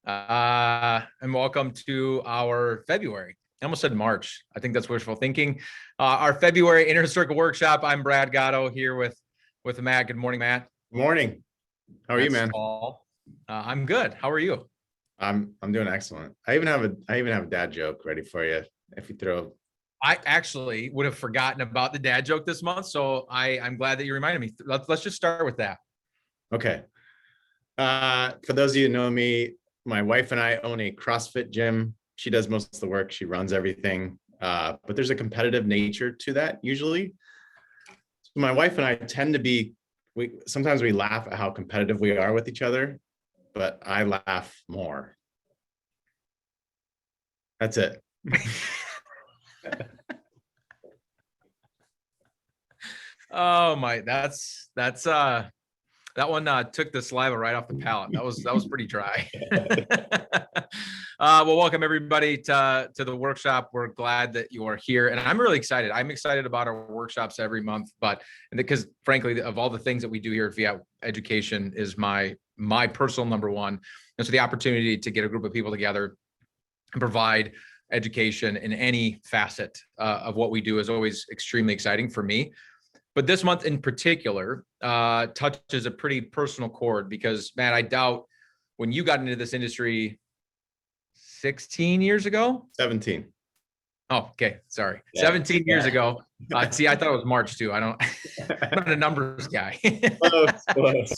And welcome to our February. I almost said March. I think that's wishful thinking. Our February Inner Circle Workshop. I'm Brad Gatto here with Matt. Good morning, Matt. Morning. How are you, man? I'm good. How are you? I'm doing excellent. I even have a dad joke ready for you if you throw. I actually would have forgotten about the dad joke this month, so I'm glad that you reminded me. Let's just start with that. Okay. For those of you who know me, my wife and I own a CrossFit gym. She does most of the work. She runs everything. But there's a competitive nature to that usually. So my wife and I tend to be, sometimes we laugh at how competitive we are with each other, but I laugh more. That's it. Oh my, that one took the saliva right off the palate. That was pretty dry. Well, welcome everybody to the workshop. We're glad that you are here, and I'm really excited. I'm excited about our workshops every month, because frankly, of all the things that we do here at Fiat, education is my personal number one. And so the opportunity to get a group of people together and provide education in any facet of what we do is always extremely exciting for me. But this month in particular touches a pretty personal chord because, Matt, I doubt when you got into this industry 16 years ago? 17. Oh, okay. Sorry. Yeah. 17 years ago. See, I thought it was March too. I'm not a numbers guy. Close.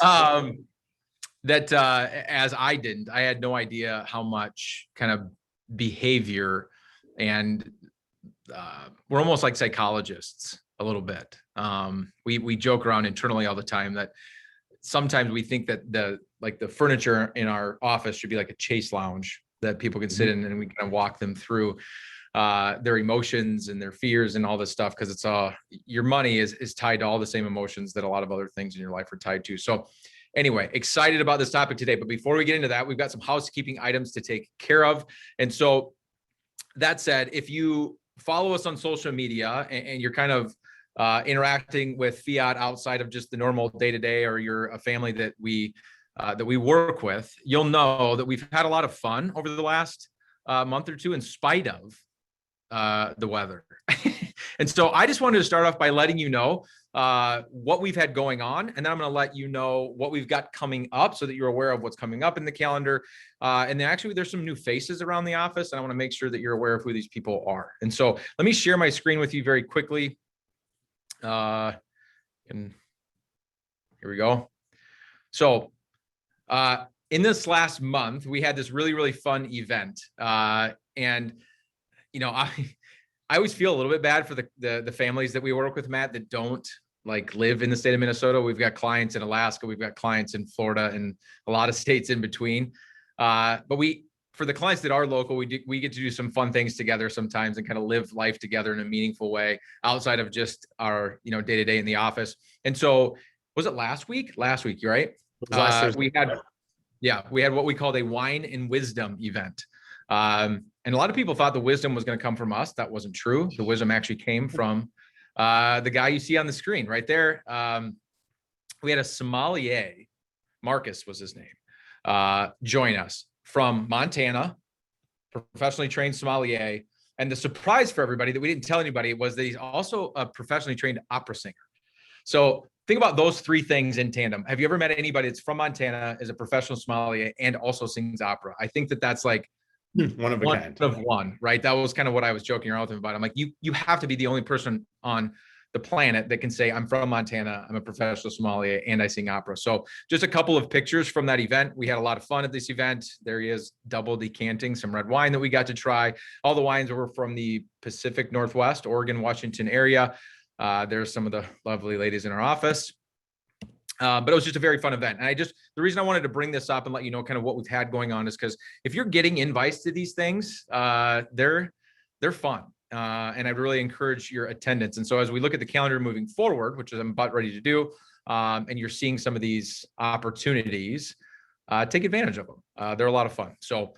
As I had no idea how much kind of behavior and we're almost like psychologists a little bit. We joke around internally all the time that sometimes we think that the furniture in our office should be like a chase lounge that people can sit in and we kind of walk them through their emotions and their fears and all this stuff, because it's your money is tied to all the same emotions that a lot of other things in your life are tied to. So anyway, excited about this topic today. But before we get into that, we've got some housekeeping items to take care of. And so that said, if you follow us on social media and you're kind of interacting with Fiat outside of just the normal day-to-day, or you're a family that we work with, you'll know that we've had a lot of fun over the last month or two in spite of the weather. And so I just wanted to start off by letting you know what we've had going on, and then I'm going to let you know what we've got coming up so that you're aware of what's coming up in the calendar. And then actually there's some new faces around the office, and I want to make sure that you're aware of who these people are. And so let me share my screen with you very quickly. And here we go. So in this last month, we had this really, really fun event. And, you know, I always feel a little bit bad for the families that we work with, Matt, that don't live in the state of Minnesota. We've got clients in Alaska, we've got clients in Florida, and a lot of states in between. But for the clients that are local, we get to do some fun things together sometimes and kind of live life together in a meaningful way outside of just our, day-to-day in the office. And so was it last week? Last week, you're right. We had what we called a wine and wisdom event. And a lot of people thought the wisdom was going to come from us. That wasn't true. The wisdom actually came from the guy you see on the screen right there. We had a sommelier, Marcus was his name, join us from Montana, professionally trained sommelier. And the surprise for everybody that we didn't tell anybody was that he's also a professionally trained opera singer. So think about those three things in tandem. Have you ever met anybody that's from Montana, is a professional sommelier, and also sings opera? I think that's like one of a kind. One of one, right? That was kind of what I was joking around with him about. I'm like, you have to be the only person on the planet that can say, I'm from Montana, I'm a professional sommelier, and I sing opera. So just a couple of pictures from that event. We had a lot of fun at this event. There he is, double decanting some red wine that we got to try. All the wines were from the Pacific Northwest, Oregon, Washington area. There's some of the lovely ladies in our office. But it was just a very fun event. And the reason I wanted to bring this up and let you know kind of what we've had going on is because if you're getting invites to these things, they're fun. And I'd really encourage your attendance. And so as we look at the calendar moving forward, which I'm about ready to do, and you're seeing some of these opportunities, take advantage of them. They're a lot of fun. So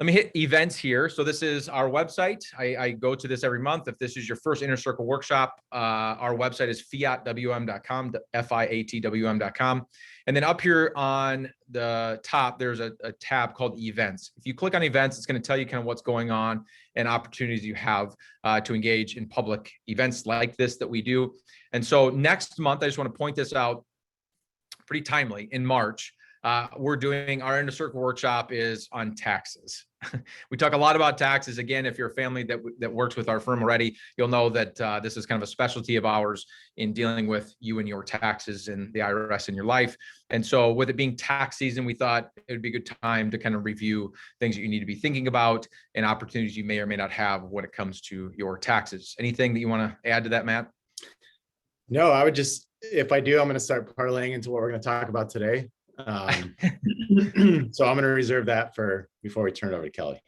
let me hit events here. So this is our website. I go to this every month. If this is your first Inner Circle workshop, our website is fiatwm.com, fiatwm.com. And then up here on the top, there's a tab called events. If you click on events, it's going to tell you kind of what's going on and opportunities you have to engage in public events like this that we do. And so next month, I just want to point this out, pretty timely, in March. We're doing our Inner Circle workshop is on taxes. We talk a lot about taxes. Again, if you're a family that works with our firm already, you'll know that this is kind of a specialty of ours in dealing with you and your taxes and the IRS in your life. And so with it being tax season, we thought it would be a good time to kind of review things that you need to be thinking about and opportunities you may or may not have when it comes to your taxes. Anything that you want to add to that, Matt? No, I would just, if I do, I'm going to start parlaying into what we're going to talk about today. So I'm going to reserve that for before we turn it over to Kelly.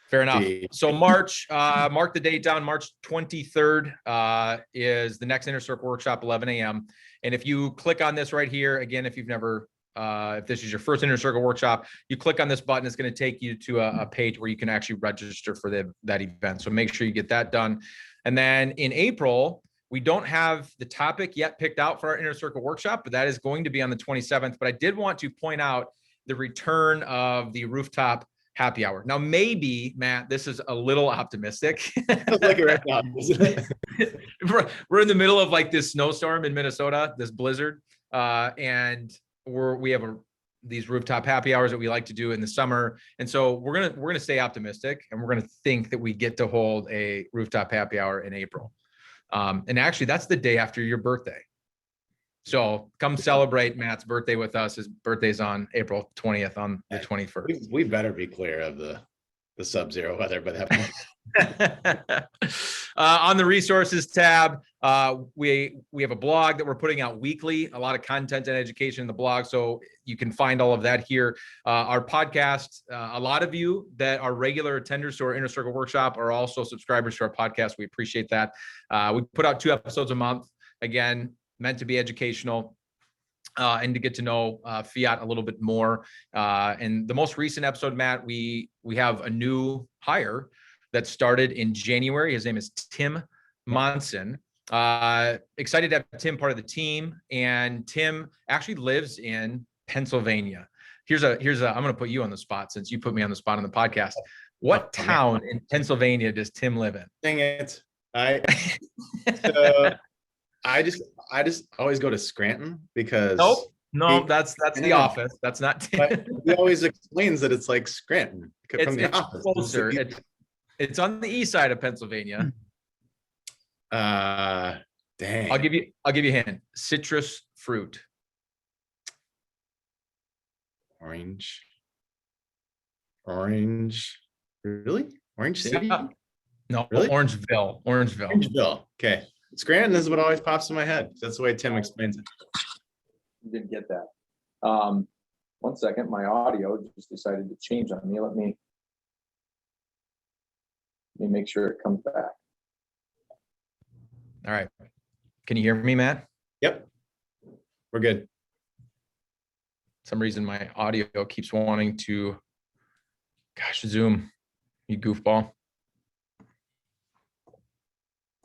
Fair enough. So March, mark the date down. March 23rd is the next Inner Circle workshop, 11 a.m. And if you click on this right here, again, if you've never, if this is your first Inner Circle workshop, you click on this button, it's going to take you to a page where you can actually register for that event. So make sure you get that done. And then in April, we don't have the topic yet picked out for our Inner Circle workshop, but that is going to be on the 27th. But I did want to point out the return of the rooftop happy hour. Now, maybe, Matt, this is a little optimistic. Like it right now, isn't it? We're in the middle of like this snowstorm in Minnesota, this blizzard, and we have these rooftop happy hours that we like to do in the summer. And so we're gonna stay optimistic, and we're gonna think that we get to hold a rooftop happy hour in April. And actually, that's the day after your birthday. So come celebrate Matt's birthday with us. His birthday's on April 20th on the 21st. We better be clear of the sub-zero weather by that point. On the resources tab, we have a blog that we're putting out weekly, a lot of content and education in the blog. So you can find all of that here. Our podcast, a lot of you that are regular attenders to our Inner Circle workshop are also subscribers to our podcast. We appreciate that. We put out 2 episodes a month, again, meant to be educational. And to get to know Fiat a little bit more. And the most recent episode, Matt, we have a new hire that started in January. His name is Tim Monson. Excited to have Tim part of the team. And Tim actually lives in Pennsylvania. I'm going to put you on the spot since you put me on the spot on the podcast. What town in Pennsylvania does Tim live in? Dang it. I just always go to Scranton because that's the office. That's not Tim. But he always explains that it's like Scranton from the office. Closer. It's on the east side of Pennsylvania. Dang. I'll give you a hint. Citrus fruit. Orange. Really? Orange City? Yeah. No, really? Orangeville. Okay. Scranton is what always pops in my head. That's the way Tim explains it. You didn't get that. 1 second, my audio just decided to change on me. Let me make sure it comes back. All right. Can you hear me, Matt? Yep. We're good. Some reason my audio keeps wanting to, Zoom, you goofball.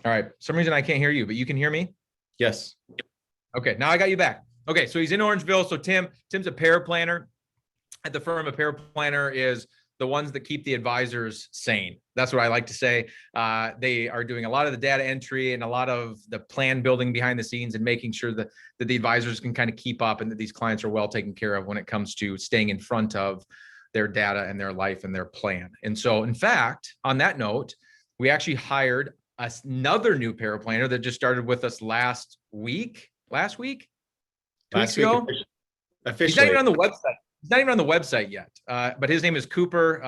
All right. Some reason I can't hear you, but you can hear me? Yes. Okay. Now I got you back. Okay. So he's in Orangeville. So Tim's a paraplanner at the firm. A paraplanner is the ones that keep the advisors sane. That's what I like to say. They are doing a lot of the data entry and a lot of the plan building behind the scenes and making sure that the advisors can kind of keep up and that these clients are well taken care of when it comes to staying in front of their data and their life and their plan. And so, in fact, on that note, we actually hired another new paraplanner that just started with us last week. 2 weeks ago. Officially. He's not even on the website. He's not even on the website yet, but his name is Cooper.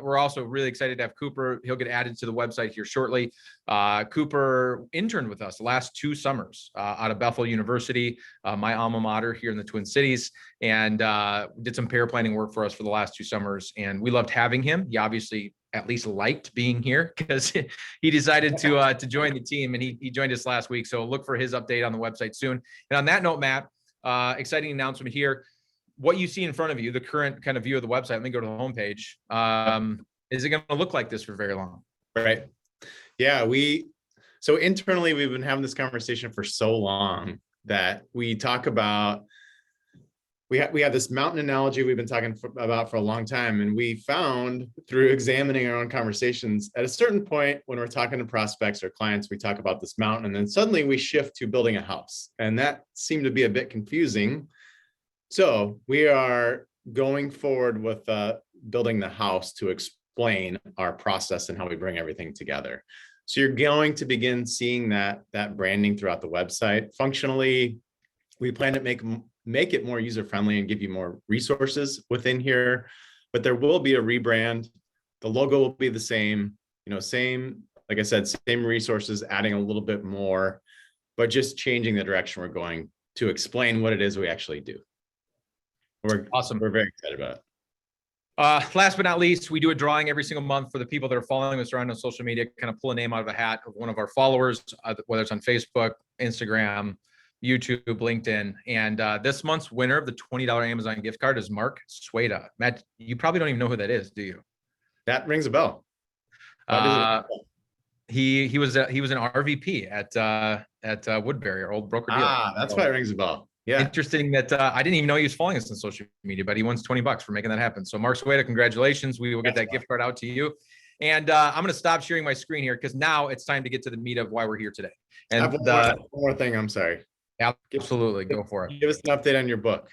We're also really excited to have Cooper. He'll get added to the website here shortly. Cooper interned with us the last 2 summers out of Bethel University, my alma mater here in the Twin Cities, and did some paraplanning work for us for the last 2 summers. And we loved having him. He obviously at least liked being here because he decided to join the team, and he joined us last week. So look for his update on the website soon. And on that note, Matt, exciting announcement here. What you see in front of you, the current kind of view of the website, let me go to the homepage. is it going to look like this for very long? Right. Yeah. So internally, we've been having this conversation for so long that we talk about, we have this mountain analogy we've been talking about for a long time. And we found through examining our own conversations, at a certain point when we're talking to prospects or clients, we talk about this mountain, and then suddenly we shift to building a house. And that seemed to be a bit confusing. So we are going forward with building the house to explain our process and how we bring everything together. So you're going to begin seeing that branding throughout the website. Functionally, we plan to make it more user-friendly and give you more resources within here, but there will be a rebrand. The logo will be the same, same, like I said, same resources, adding a little bit more, but just changing the direction we're going to explain what it is we actually do. Awesome. We're very excited about it. Last but not least, we do a drawing every single month for the people that are following us around on social media, kind of pull a name out of a hat of one of our followers, whether it's on Facebook, Instagram, YouTube, LinkedIn. And this month's winner of the $20 Amazon gift card is Mark Sueda. Matt, you probably don't even know who that is, do you? That rings a bell. He was an RVP at Woodbury, our old broker dealer. That's why it rings a bell. Yeah. Interesting that I didn't even know he was following us on social media, but he wins $20 for making that happen. So Mark Sueda, congratulations. We will get that gift card out to you. And I'm going to stop sharing my screen here because now it's time to get to the meat of why we're here today. And I have one more thing. I'm sorry. Absolutely. Go for it. Give us an update on your book.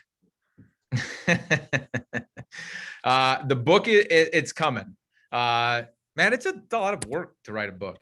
The book, it's coming. Man, it's a lot of work to write a book.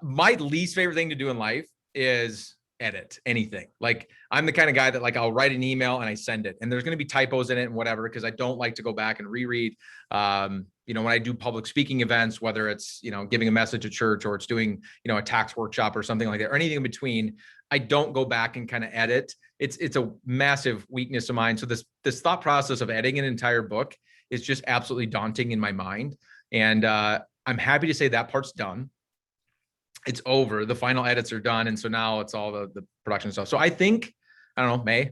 My least favorite thing to do in life is edit anything. Like, I'm the kind of guy that, like, I'll write an email and I send it, and there's going to be typos in it and whatever, because I don't like to go back and reread. When I do public speaking events, whether it's, giving a message at church, or it's doing, a tax workshop or something like that, or anything in between, I don't go back and kind of edit. It's a massive weakness of mine. So this thought process of editing an entire book is just absolutely daunting in my mind. And I'm happy to say that part's done. It's over. The final edits are done. And so now it's all the production stuff. So I think, I don't know, May,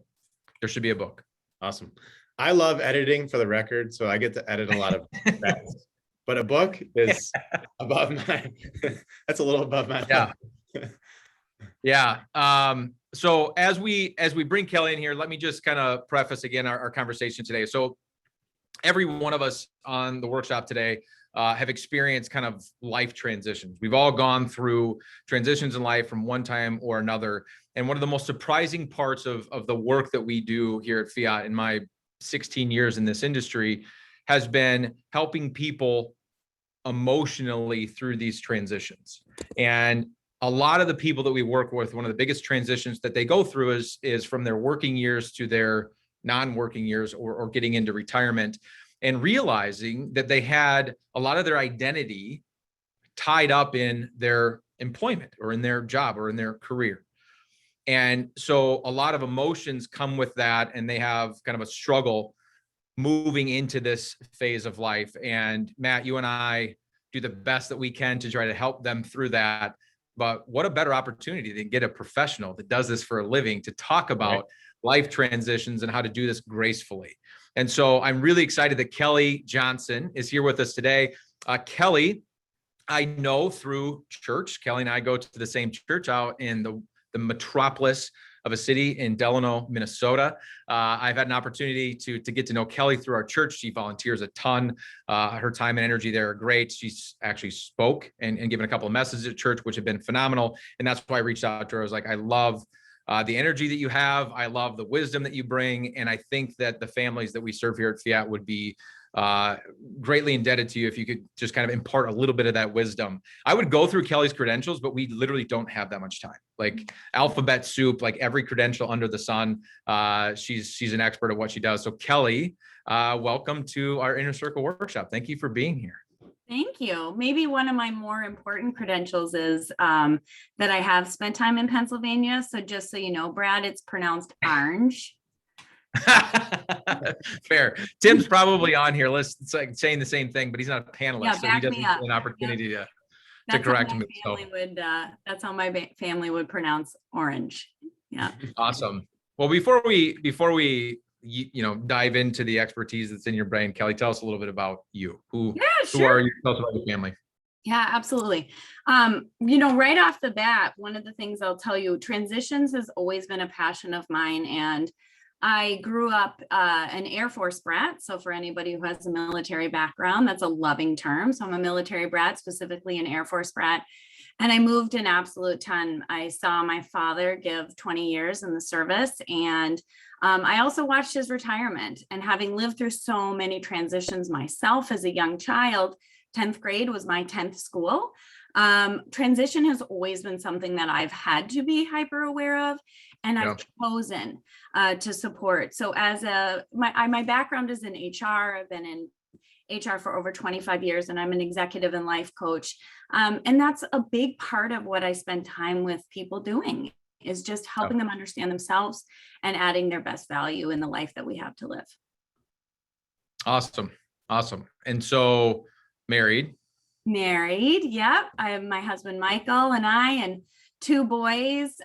there should be a book. Awesome. I love editing, for the record. So I get to edit a lot of that. But a book is above my, that's a little above my. Yeah. Yeah. So as we bring Kelly in here, let me just kind of preface again our conversation today. So every one of us on the workshop today have experienced kind of life transitions. We've all gone through transitions in life from one time or another. And one of the most surprising parts of the work that we do here at Fiat in my 16 years in this industry has been helping people emotionally through these transitions. And a lot of the people that we work with, one of the biggest transitions that they go through is from their working years to their non-working years, or getting into retirement, and realizing that they had a lot of their identity tied up in their employment or in their job or in their career. And so a lot of emotions come with that, and they have kind of a struggle moving into this phase of life. And Matt, you and I do the best that we can to try to help them through that. But what a better opportunity than get a professional that does this for a living to talk about life transitions and how to do this gracefully. And so I'm really excited that Kelly Johnson is here with us today. Kelly, I know through church. Kelly and I go to the same church out in the metropolis of a city in Delano, Minnesota. I've had an opportunity to get to know Kelly through our church. She volunteers a ton. Her time and energy there are great. She's actually spoke and given a couple of messages at church, which have been phenomenal. And that's why I reached out to her. I was like, I love the energy that you have. I love the wisdom that you bring. And I think that the families that we serve here at Fiat would be greatly indebted to you if you could just kind of impart a little bit of that wisdom. I would go through Kelly's credentials, but we literally don't have that much time. Like alphabet soup, like every credential under the sun. She's an expert at what she does. So Kelly, welcome to our Inner Circle workshop. Thank you for being here. Thank you. Maybe one of my more important credentials is that I have spent time in Pennsylvania. So just so you know, Brad, it's pronounced orange. Fair. Tim's probably on here. It's like saying the same thing, but he's not a panelist, Yeah, so he doesn't get an opportunity to correct him. That's how my family would pronounce orange. Yeah. Awesome. Well, before we dive into the expertise that's in your brain. Kelly, tell us a little bit about you. Who Yeah, who are sure. you? Tell us about your family. Yeah, absolutely. Right off the bat, one of the things I'll tell you, transitions has always been a passion of mine. And I grew up an Air Force brat. So for anybody who has a military background, that's a loving term. So I'm a military brat, specifically an Air Force brat. And I moved an absolute ton. I saw my father give 20 years in the service. And I also watched his retirement. And having lived through so many transitions myself as a young child, 10th grade was my 10th school. Transition has always been something that I've had to be hyper aware of, and I've chosen to support. So as my background is in HR. I've been in HR for over 25 years, and I'm an executive and life coach. And that's a big part of what I spend time with people doing, is just helping them understand themselves and adding their best value in the life that we have to live. Awesome. And so married. Yep. I have my husband Michael and I, and 2 boys,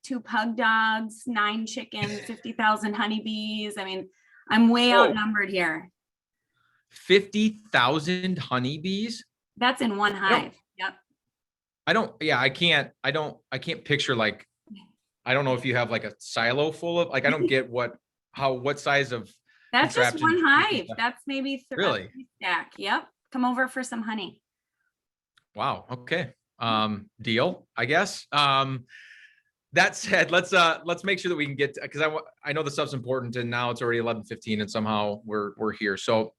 2 pug dogs, 9 chickens, 50,000 honeybees. I mean, I'm way outnumbered here. 50,000 honeybees. That's in one hive. Yep. I can't picture, like, I don't know if you have like a silo full of, like, I don't get what size of. That's just one hive. That's maybe really stack. Yep. Come over for some honey. Wow. Okay. Deal, I guess. That said, let's make sure that we can get, because I know the stuff's important, and now it's already 11:15 and somehow we're here. So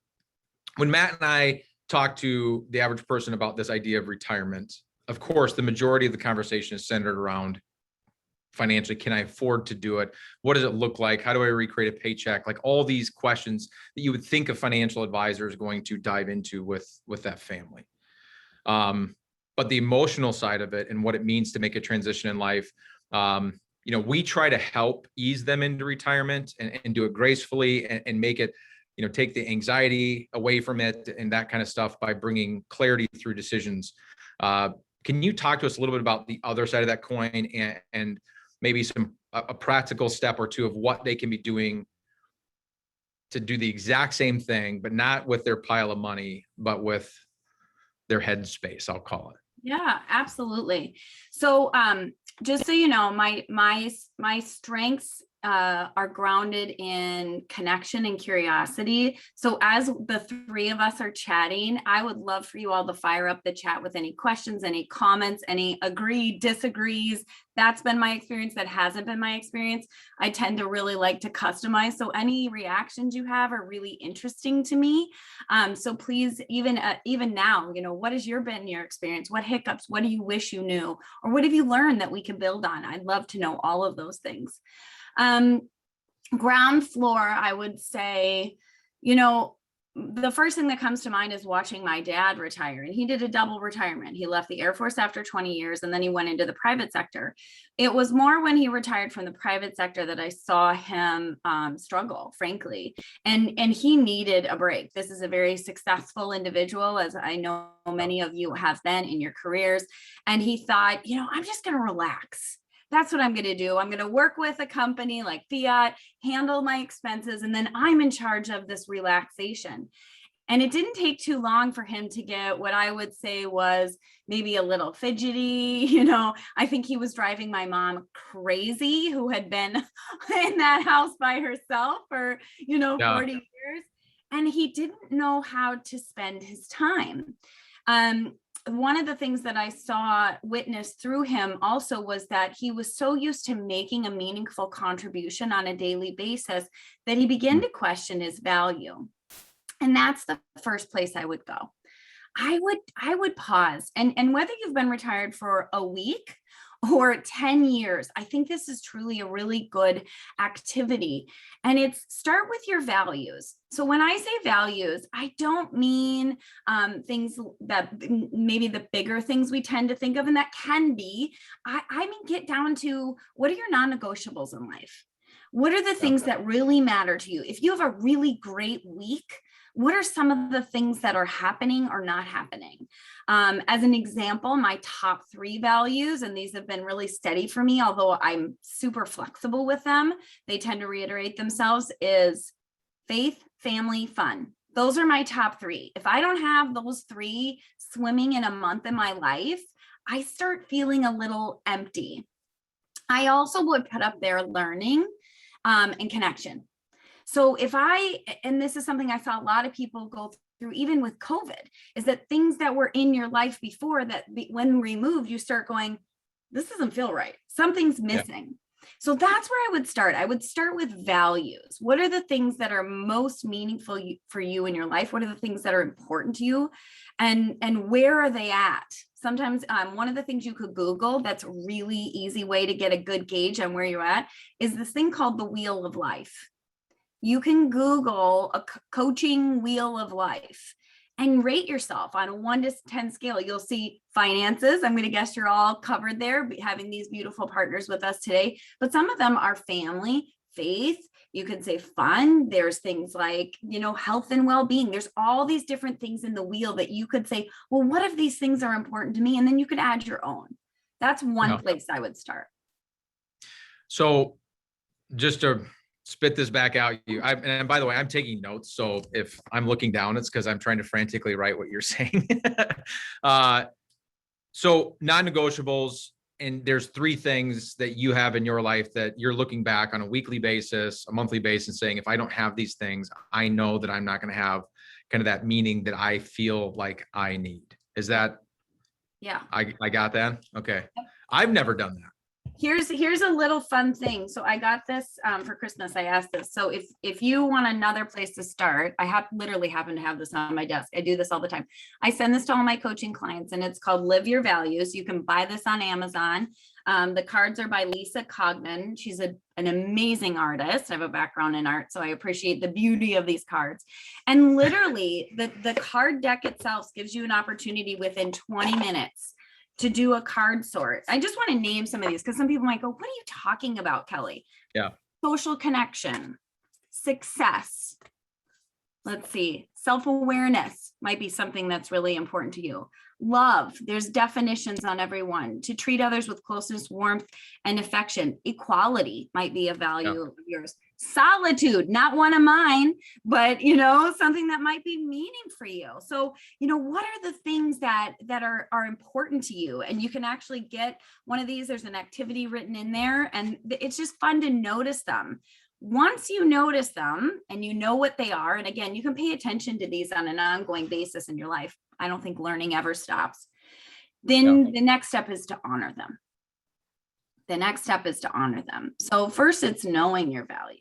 when Matt and I talk to the average person about this idea of retirement, of course, the majority of the conversation is centered around financially. Can I afford to do it? What does it look like? How do I recreate a paycheck? Like all these questions that you would think a financial advisor is going to dive into with that family. But the emotional side of it and what it means to make a transition in life, we try to help ease them into retirement and do it gracefully and make it, take the anxiety away from it and that kind of stuff by bringing clarity through decisions. Can you talk to us a little bit about the other side of that coin and maybe a practical step or two of what they can be doing to do the exact same thing, but not with their pile of money, but with their head space, I'll call it. Yeah, absolutely. So just so you know, my strengths are grounded in connection and curiosity. So as the 3 of us are chatting, I would love for you all to fire up the chat with any questions, any comments, any agree, disagrees. That's been my experience. That hasn't been my experience. I tend to really like to customize. So any reactions you have are really interesting to me. So please, even now, what has been your experience? What hiccups? What do you wish you knew? Or what have you learned that we can build on? I'd love to know all of those things. Ground floor, I would say, the first thing that comes to mind is watching my dad retire, and he did a double retirement. He left the Air Force after 20 years, and then he went into the private sector. It was more when he retired from the private sector that I saw him struggle, frankly, and he needed a break. This is a very successful individual, as I know many of you have been in your careers, and he thought, I'm just going to relax. That's what I'm going to do. I'm going to work with a company like Fiat, handle my expenses, and then I'm in charge of this relaxation. And it didn't take too long for him to get what I would say was maybe a little fidgety. I think he was driving my mom crazy, who had been in that house by herself for, 40 years. And he didn't know how to spend his time. One of the things that I saw witnessed through him also was that he was so used to making a meaningful contribution on a daily basis that he began to question his value. And that's the first place I would go. I would pause. And whether you've been retired for a week or 10 years, I think this is truly a really good activity. And it's start with your values. So when I say values, I don't mean things that maybe the bigger things we tend to think of, and that can be, I mean, get down to what are your non-negotiables in life? What are the things that really matter to you? If you have a really great week, what are some of the things that are happening or not happening? As an example, my top 3 values, and these have been really steady for me, although I'm super flexible with them, they tend to reiterate themselves, is faith, family, fun. Those are my top 3. If I don't have those 3 swimming in a month in my life, I start feeling a little empty. I also would put up there learning and connection. So and this is something I saw a lot of people go through, even with COVID, is that things that were in your life before that when removed, you start going, this doesn't feel right. Something's missing. Yeah. So that's where I would start. I would start with values. What are the things that are most meaningful for you in your life? What are the things that are important to you? And where are they at? Sometimes one of the things you could Google that's a really easy way to get a good gauge on where you're at is this thing called the Wheel of Life. You can Google a coaching wheel of life and rate yourself on a 1 to 10 scale. You'll see finances. I'm going to guess you're all covered there, having these beautiful partners with us today. But some of them are family, faith. You can say fun. There's things like, health and well-being. There's all these different things in the wheel that you could say, well, what if these things are important to me? And then you could add your own. That's one place I would start. So just to spit this back out, and by the way, I'm taking notes. So if I'm looking down, it's because I'm trying to frantically write what you're saying. So non-negotiables, and there's 3 things that you have in your life that you're looking back on a weekly basis, a monthly basis, saying, if I don't have these things, I know that I'm not going to have kind of that meaning that I feel like I need. Is that? Yeah. I got that. Okay. I've never done that. Here's a little fun thing. So I got this for Christmas. I asked this. So if you want another place to start, I literally happen to have this on my desk. I do this all the time. I send this to all my coaching clients, and it's called Live Your Values. You can buy this on Amazon. The cards are by Lisa Cogman. She's an amazing artist. I have a background in art, so I appreciate the beauty of these cards. And literally, the card deck itself gives you an opportunity within 20 minutes to do a card sort. I just want to name some of these because some people might go, what are you talking about, Kelly? Yeah. Social connection, success. Let's see. Self-awareness might be something that's really important to you. Love, there's definitions on every one. To treat others with closeness, warmth, and affection. Equality might be a value of yours. Solitude, not one of mine, but something that might be meaning for you. So, what are the things that are important to you? And you can actually get one of these. There's an activity written in there, and it's just fun to notice them. Once you notice them and you know what they are, and again, you can pay attention to these on an ongoing basis in your life. I don't think learning ever stops. Then the next step is to honor them. So first it's knowing your values.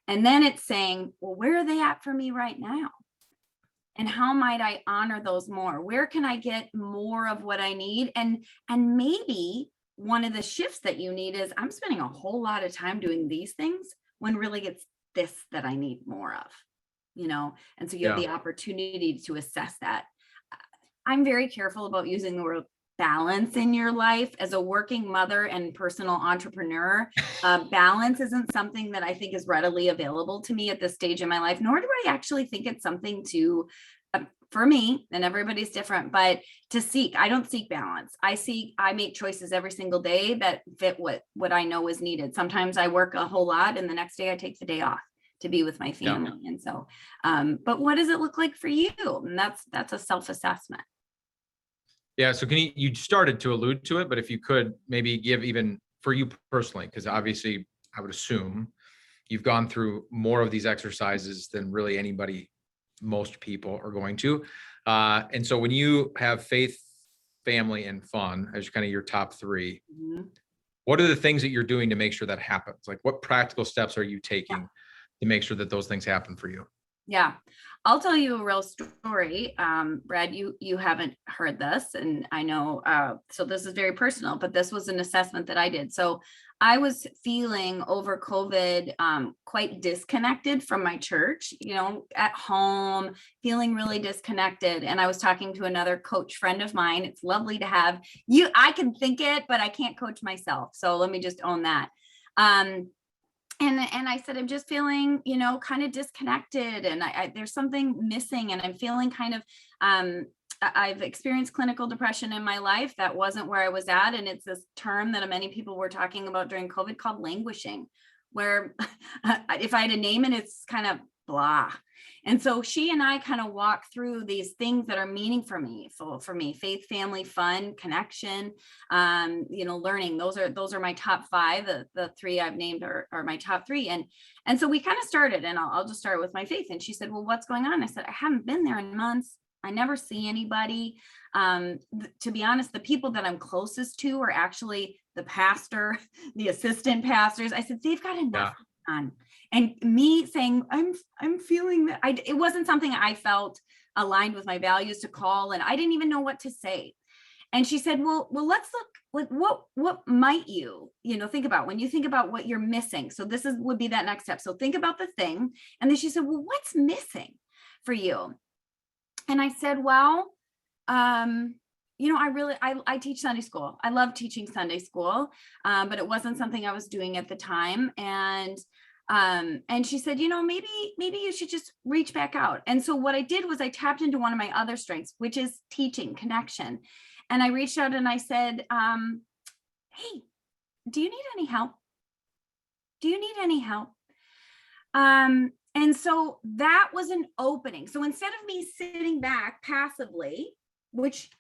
And then it's saying, well, where are they at for me right now? And how might I honor those more? Where can I get more of what I need? And maybe one of the shifts that you need is I'm spending a whole lot of time doing these things when really it's this that I need more of, and so you have the opportunity to assess that. I'm very careful about using the word balance in your life. As a working mother and personal entrepreneur, balance isn't something that I think is readily available to me at this stage in my life, nor do I actually think it's something to, for me, and everybody's different, but to seek. I don't seek balance. I make choices every single day that fit what I know is needed. Sometimes I work a whole lot and the next day I take the day off to be with my family. Yeah. And so, but what does it look like for you? And that's a self-assessment. Yeah. So you started to allude to it, but if you could maybe give even for you personally, because obviously I would assume you've gone through more of these exercises than really most people are going to. And so when you have faith, family, and fun as kind of your top 3, what are the things that you're doing to make sure that happens? Like what practical steps are you taking to make sure that those things happen for you? Yeah, I'll tell you a real story. Brad, you haven't heard this, and I know, so this is very personal, but this was an assessment that I did. So I was feeling over COVID quite disconnected from my church, at home, feeling really disconnected. And I was talking to another coach friend of mine. It's lovely to have you. I can think it, but I can't coach myself. So let me just own that. and I said, I'm just feeling, kind of disconnected, and there's something missing, and I'm feeling kind of, I've experienced clinical depression in my life. That wasn't where I was at. And it's this term that many people were talking about during COVID called languishing, where if I had to name it, it's kind of blah. And so she and I kind of walk through these things that are meaningful for me: faith, family, fun, connection, learning. Those are my top five. The three I've named are my top three. And so we kind of started, and I'll just start with my faith. And she said, well, what's going on? I said, I haven't been there in months. I never see anybody. To be honest, the people that I'm closest to are actually the pastor, the assistant pastors. I said, they've got enough on. And me saying, I'm feeling that it wasn't something I felt aligned with my values to call, and I didn't even know what to say. And she said, well, let's look, like, what might you think about when you think about what you're missing. So this would be that next step. So think about the thing. And then she said, well, what's missing for you? And I said, well, I teach Sunday school. I love teaching Sunday school, but it wasn't something I was doing at the time. And she said, maybe you should just reach back out. And so what I did was I tapped into one of my other strengths, which is teaching, connection. And I reached out and I said, hey, do you need any help? Do you need any help? And so that was an opening. So instead of me sitting back passively, which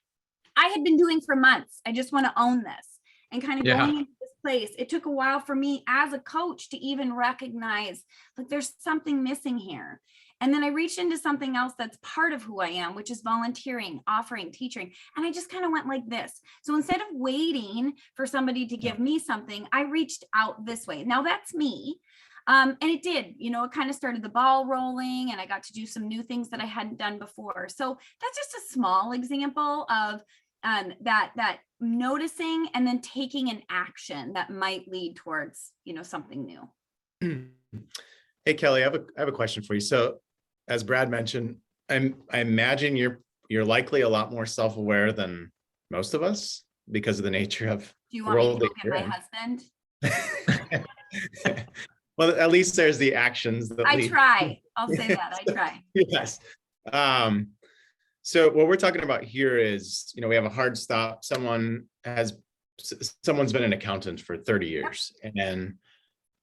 I had been doing for months, I just want to own this, and kind of going into this place. It took a while for me as a coach to even recognize, like, there's something missing here. And then I reached into something else that's part of who I am, which is volunteering, offering, teaching. And I just kind of went like this. So instead of waiting for somebody to give me something, I reached out this way. Now that's me. And it did, it kind of started the ball rolling, and I got to do some new things that I hadn't done before. So that's just a small example of that noticing and then taking an action that might lead towards, something new. Hey, Kelly, I have a question for you. So as Brad mentioned, I imagine you're likely a lot more self-aware than most of us because of the nature of Do you the want me world to that look you're at my in. husband? Well, at least there's the actions that I lead. try. I'll say that. I try. Yes. So what we're talking about here is, we have a hard stop. Someone's been an accountant for 30 years, and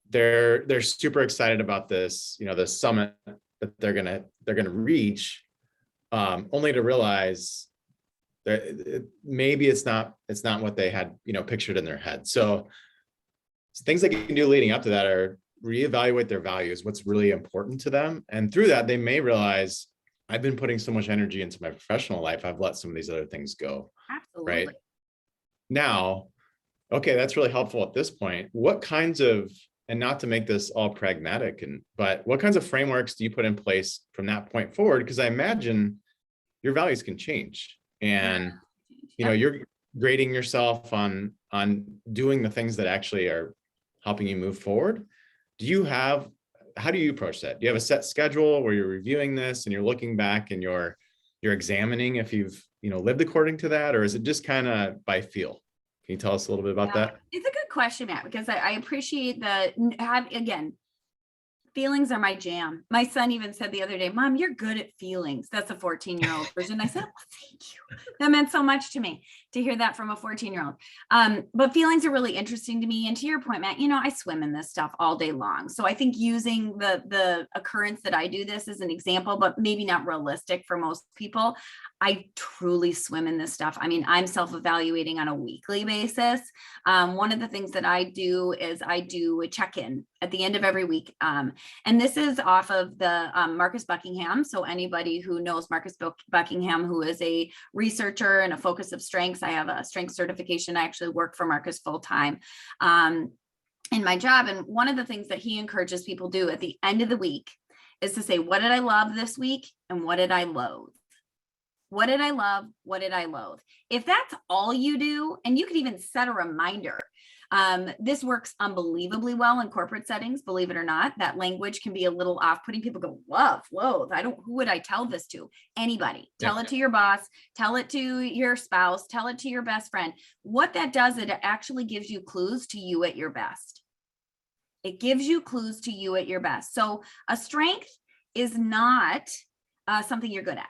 they're super excited about this, the summit that they're gonna reach, only to realize that maybe it's not what they had, pictured in their head. So things they can do leading up to that are reevaluate their values, what's really important to them. And through that, they may realize, I've been putting so much energy into my professional life, I've let some of these other things go. Absolutely. Right now, okay, that's really helpful at this point. What kinds of, and not to make this all pragmatic, but what kinds of frameworks do you put in place from that point forward? Because I imagine your values can change, and you're grading yourself on doing the things that actually are helping you move forward. How do you approach that? Do you have a set schedule where you're reviewing this and you're looking back and you're examining if you've lived according to that, or is it just kind of by feel? Can you tell us a little bit about that? It's a good question, Matt, because I appreciate again, feelings are my jam. My son even said the other day, Mom, you're good at feelings. That's a 14-year-old version. I said, well, thank you. That meant so much to me to hear that from a 14-year-old. But feelings are really interesting to me. And to your point, Matt, I swim in this stuff all day long. So I think using the occurrence that I do this as an example, but maybe not realistic for most people, I truly swim in this stuff. I mean, I'm self-evaluating on a weekly basis. One of the things that I do is I do a check-in at the end of every week. And this is off of the Marcus Buckingham. So anybody who knows Marcus Buckingham, who is a researcher and a focus of strengths, I have a strength certification. I actually work for Marcus full-time in my job. And one of the things that he encourages people do at the end of the week is to say, what did I love this week? And what did I loathe? What did I love? What did I loathe? If that's all you do, and you could even set a reminder, this works unbelievably well in corporate settings, believe it or not. That language can be a little off-putting. People go, love, loathe. Who would I tell this to? Anybody. Tell it to your boss, tell it to your spouse, tell it to your best friend. What that does, it actually gives you clues to you at your best. It gives you clues to you at your best. So a strength is not something you're good at.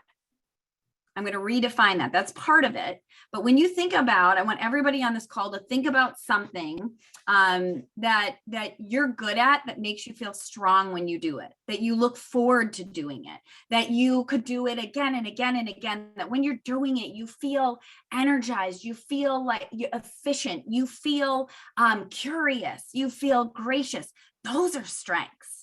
I'm going to redefine that. That's part of it. But when you think about, I want everybody on this call to think about something that you're good at, that makes you feel strong when you do it, that you look forward to doing it, that you could do it again and again and again, that when you're doing it, you feel energized, you feel like you're efficient, you feel curious, you feel gracious. Those are strengths.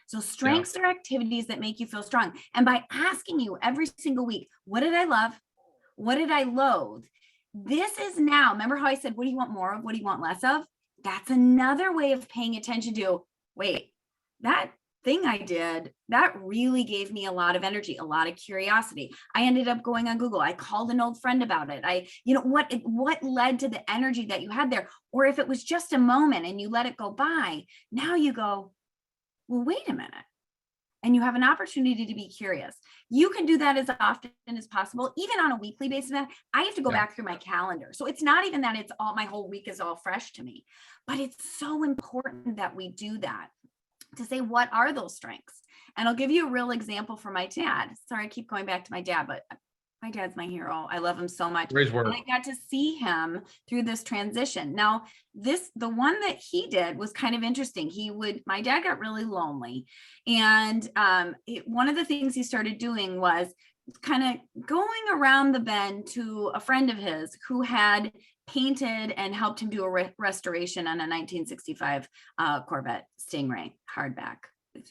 So strengths are activities that make you feel strong. And by asking you every single week, what did I love? What did I loathe? This is now, remember how I said, what do you want more of? What do you want less of? That's another way of paying attention to, wait, that thing I did, that really gave me a lot of energy, a lot of curiosity. I ended up going on Google. I called an old friend about it. What led to the energy that you had there? Or if it was just a moment and you let it go by, now you go, well, wait a minute. And you have an opportunity to be curious. You can do that as often as possible, even on a weekly basis. I have to go back through my calendar. So it's not even that it's all, my whole week is all fresh to me, but it's so important that we do that, to say, what are those strengths? And I'll give you a real example for my dad. Sorry, I keep going back to my dad, but my dad's my hero. I love him so much. And I got to see him through this transition. Now, the one that he did was kind of interesting. My dad got really lonely. And one of the things he started doing was kind of going around the bend to a friend of his who had painted and helped him do a restoration on a 1965 Corvette Stingray hardback,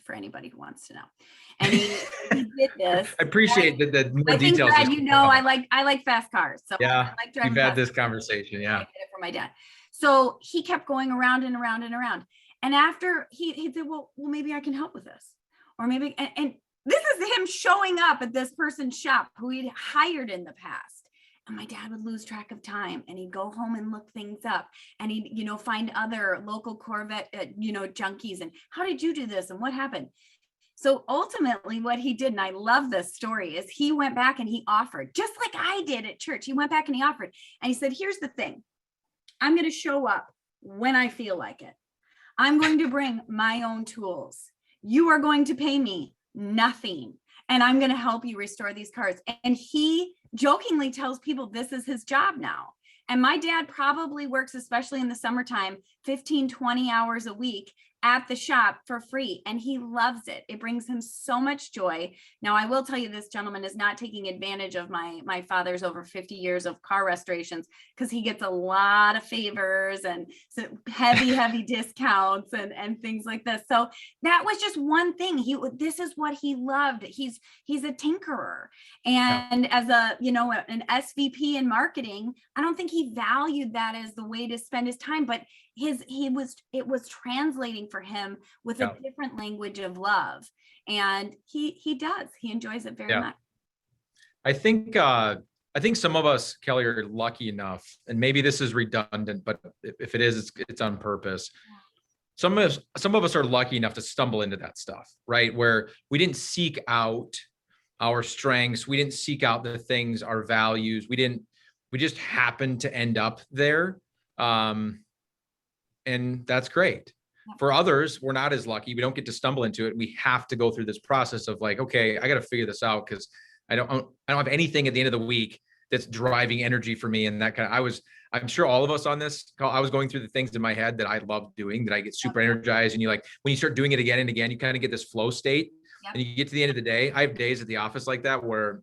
for anybody who wants to know. And he did this. I appreciate that more details. Brad, I like fast cars. So yeah, I like driving. We've had this conversation. Yeah. I did it for my dad. So he kept going around and around and around. And after he said, well, maybe I can help with this. Or maybe, and this is him showing up at this person's shop who he'd hired in the past. And my dad would lose track of time, and he'd go home and look things up, and he'd, find other local Corvette, junkies. And how did you do this? And what happened? So ultimately what he did, and I love this story, is he went back and he offered, just like I did at church. He went back and he offered, and he said, here's the thing. I'm going to show up when I feel like it. I'm going to bring my own tools. You are going to pay me nothing, and I'm going to help you restore these cars. And he jokingly tells people this is his job now. And my dad probably works, especially in the summertime, 15, 20 hours a week at the shop for free. And he loves it. It brings him so much joy. Now, I will tell you, this gentleman is not taking advantage of my father's over 50 years of car restorations, because he gets a lot of favors and so heavy discounts and things like this. So that was just one thing. This is what he loved. He's a tinkerer. And as an SVP in marketing, I don't think he valued that as the way to spend his time, but it was translating for him with a different language of love. And he enjoys it very much. I think some of us, Kelly, are lucky enough, and maybe this is redundant, but if it is, it's on purpose. Some of us are lucky enough to stumble into that stuff, right? Where we didn't seek out our strengths. We didn't seek out the things, our values. We just happened to end up there. And that's great. For others, we're not as lucky. We don't get to stumble into it. We have to go through this process of like, okay, I got to figure this out, because I don't have anything at the end of the week that's driving energy for me. And that kind of, I'm sure all of us on this call, I was going through the things in my head that I love doing, that I get super energized. And when you start doing it again and again, you kind of get this flow state. And you get to the end of the day. I have days at the office like that where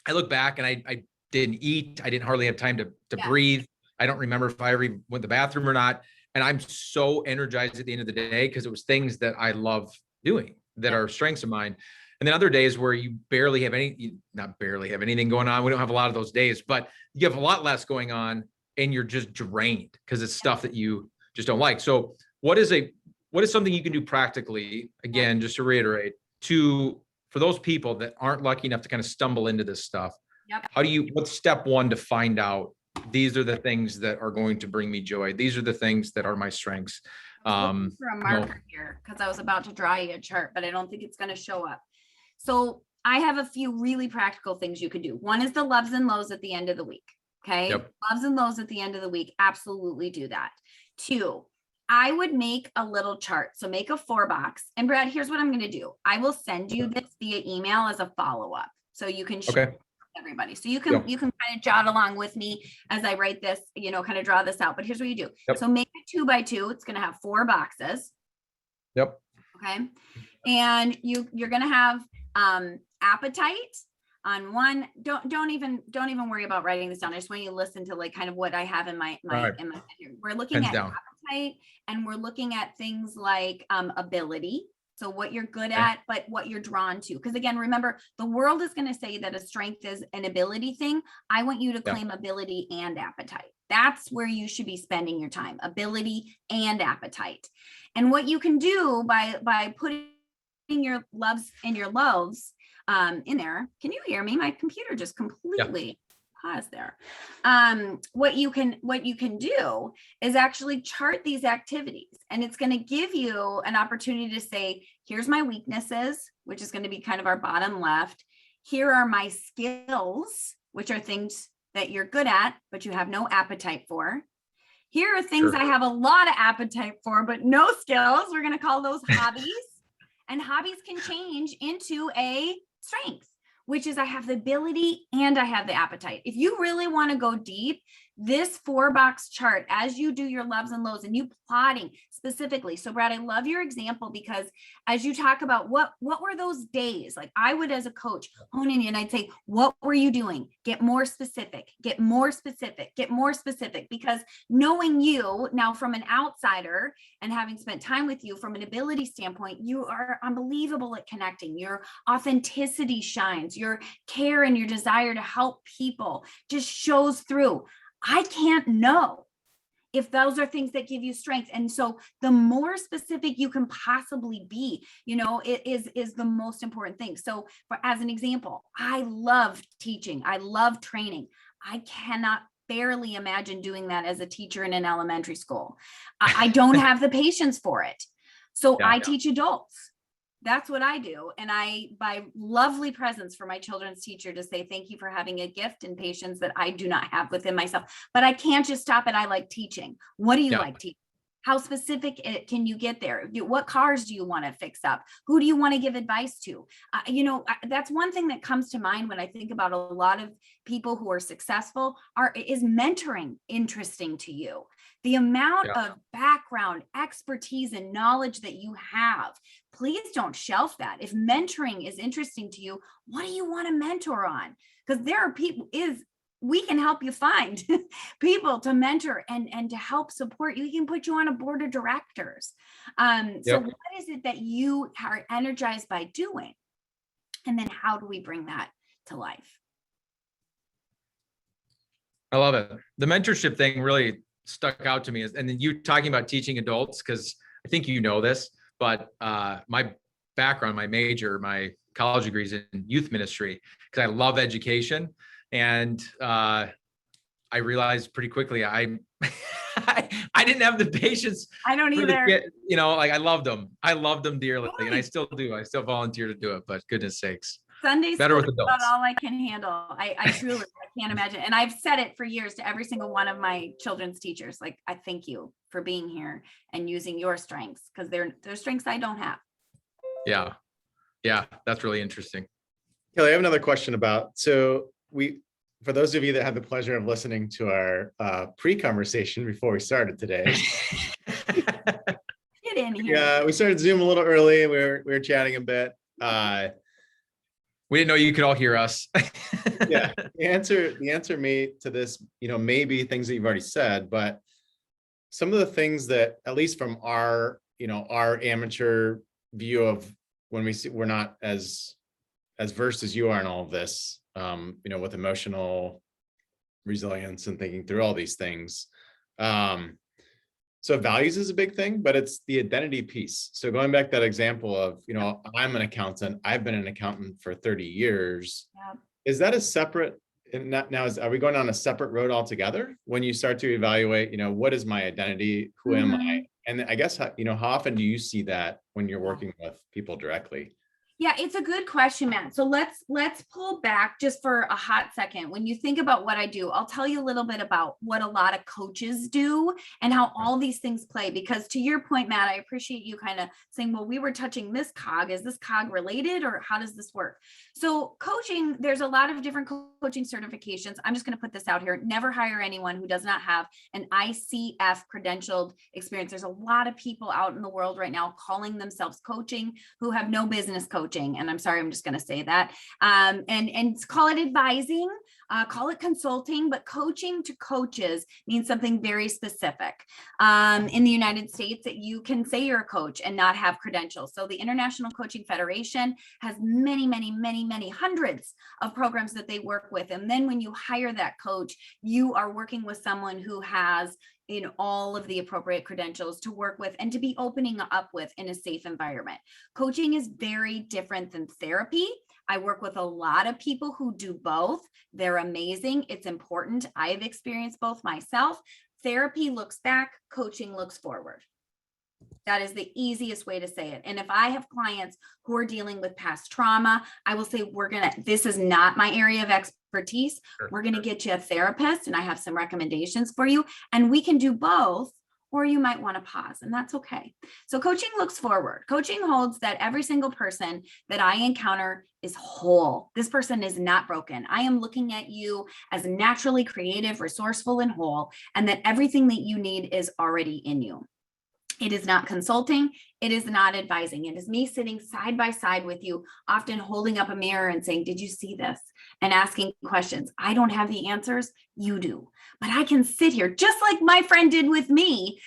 I look back and I didn't eat. I didn't hardly have time to breathe. I don't remember if I ever went to the bathroom or not. And I'm so energized at the end of the day because it was things that I love doing that are strengths of mine. And then other days where you not barely have anything going on. We don't have a lot of those days, but you have a lot less going on and you're just drained because it's stuff that you just don't like. So what is something you can do practically, again, just to reiterate, for those people that aren't lucky enough to kind of stumble into this stuff? What's step one to find out these are the things that are going to bring me joy? These are the things that are my strengths. For a marker here, because I was about to draw you a chart, but I don't think it's going to show up. So I have a few really practical things you could do. One is the loves and lows at the end of the week. Okay. Loves and lows at the end of the week. Absolutely do that. 2, I would make a little chart. So make a 4-box. And Brad, here's what I'm going to do. I will send you this via email as a follow-up. So you can share Okay. with everybody. So you Yep. can kind of jot along with me as I write this, kind of draw this out. But here's what you do. Yep. So make it 2x2. It's going to have 4 boxes. Yep. Okay. And you're going to have appetite on one. Don't even worry about writing this down. I just want you to listen to like kind of what I have in my Right. in my head here. We're looking Pens at down. appetite, and we're looking at things like ability. So what you're good Okay. at, but what you're drawn to. Because again, remember, the world is going to say that a strength is an ability thing. I want you to Yeah. claim ability and appetite. That's where you should be spending your time, ability and appetite. And what you can do by putting your loves and your loves in there. Can you hear me? My computer just completely paused there. What you can do is actually chart these activities, and it's going to give you an opportunity to say, here's my weaknesses, which is going to be kind of our bottom left. Here are my skills, which are things that you're good at, but you have no appetite for. Here are things Sure. I have a lot of appetite for, but no skills. We're going to call those hobbies. And hobbies can change into a strength, which is I have the ability and I have the appetite. If you really want to go deep, this 4-box chart, as you do your loves and lows and you plotting specifically. So Brad, I love your example, because as you talk about what were those days, like I would as a coach hone in and I'd say, what were you doing? Get more specific, get more specific, get more specific, because knowing you now from an outsider and having spent time with you from an ability standpoint, you are unbelievable at connecting. Your authenticity shines, your care and your desire to help people just shows through. I can't know if those are things that give you strength. And so the more specific you can possibly be, it is the most important thing. So as an example, I love teaching. I love training. I cannot barely imagine doing that as a teacher in an elementary school. I don't have the patience for it. So Yeah. I teach adults. That's what I do. And I buy lovely presents for my children's teacher to say, thank you for having a gift and patience that I do not have within myself. But I can't just stop at I like teaching. What do you Yeah. like teaching? How specific can you get there? What cars do you want to fix up? Who do you want to give advice to? That's one thing that comes to mind when I think about a lot of people who are successful. Is mentoring interesting to you? The amount of background, expertise, and knowledge that you have, please don't shelf that. If mentoring is interesting to you, what do you want to mentor on? Because there are people, we can help you find people to mentor and to help support you. We can put you on a board of directors. So what is it that you are energized by doing? And then how do we bring that to life? I love it. The mentorship thing really stuck out to me, and then you talking about teaching adults, because I think you know this, but my background, my major, my college degree is in youth ministry, because I love education. And I realized pretty quickly I didn't have the patience. I don't either. I loved them. I loved them dearly, Right. and I still do. I still volunteer to do it, but goodness sakes. Sunday Better school with is about adults. all I can handle. I truly I can't imagine. And I've said it for years to every single one of my children's teachers. Like, I thank you for being here and using your strengths, because they're strengths I don't have. Yeah. Yeah. That's really interesting. Kelly, I have another question for those of you that had the pleasure of listening to our pre-conversation before we started today. Get in here. Yeah, we started Zoom a little early. We were chatting a bit. We didn't know you could all hear us. Yeah, the answer made to this, maybe things that you've already said, but some of the things that, at least from our amateur view of when we're not as versed as you are in all of this, with emotional resilience and thinking through all these things. So values is a big thing, but it's the identity piece. So going back to that example of, I'm an accountant, I've been an accountant for 30 years. Yep. Is that a separate, are we going on a separate road altogether when you start to evaluate, what is my identity? Who am I? And I guess, how often do you see that when you're working with people directly? Yeah, it's a good question, Matt. So let's pull back just for a hot second. When you think about what I do, I'll tell you a little bit about what a lot of coaches do and how all these things play. Because to your point, Matt, I appreciate you kind of saying, well, we were touching this cog. Is this cog related, or how does this work? So coaching, there's a lot of different coaching certifications. I'm just going to put this out here. Never hire anyone who does not have an ICF credentialed experience. There's a lot of people out in the world right now calling themselves coaching who have no business coaching. And I'm sorry, I'm just going to say that. And call it advising, call it consulting, but coaching to coaches means something very specific. In the United States, that you can say you're a coach and not have credentials. So the International Coaching Federation has many hundreds of programs that they work with. And then when you hire that coach, you are working with someone who has all of the appropriate credentials to work with and to be opening up with in a safe environment. Coaching is very different than therapy. I work with a lot of people who do both. They're amazing. It's important. I've experienced both myself. Therapy looks back, coaching looks forward. That is the easiest way to say it. And if I have clients who are dealing with past trauma, I will say, this is not my area of expertise. Sure. We're going to get you a therapist, and I have some recommendations for you, and we can do both, or you might want to pause, and that's okay. So coaching looks forward. Coaching holds that every single person that I encounter is whole. This person is not broken. I am looking at you as naturally creative, resourceful, and whole, and that everything that you need is already in you. It is not consulting. It is not advising. It is me sitting side by side with you, often holding up a mirror and saying, did you see this? And asking questions. I don't have the answers. You do. But I can sit here just like my friend did with me,